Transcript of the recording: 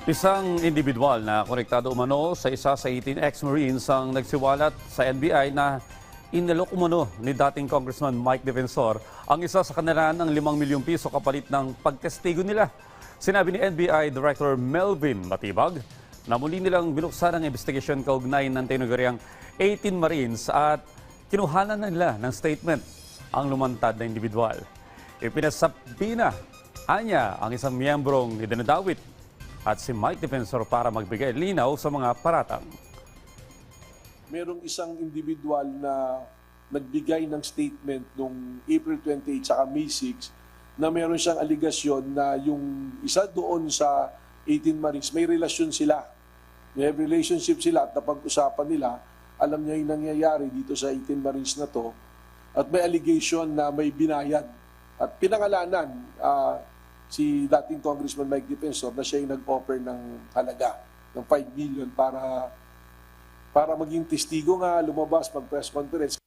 Isang individual na konektado umano sa isa sa 18 ex-Marines ang nagsiwalat sa NBI na inalok umano ni dating Congressman Mike Defensor ang isa sa kanila ng 5 milyong piso kapalit ng pagtestigo nila. Sinabi ni NBI Director Melvin Matibag na muli nilang binuksan ang investigasyon kaugnay ng tinuguriang 18 Marines at kinuhanan na nila ng statement ang lumantad na individual. Ipinasabi na anya ang isang miyembrong idinadawit at si Mike Defensor para magbigay linaw sa mga paratang. Merong isang individual na nagbigay ng statement noong April 28 at May 6 na meron siyang aligasyon na yung isa doon sa 18 Marines, may relasyon sila. May relationship sila at napag-usapan nila, alam niya yung nangyayari dito sa 18 Marines na to at may allegation na may binayad. At pinangalanan si dating Congressman Mike Defensor na siya yung nag-offer ng halaga ng 5 million para maging testigo nga, lumabas, mag-press conference.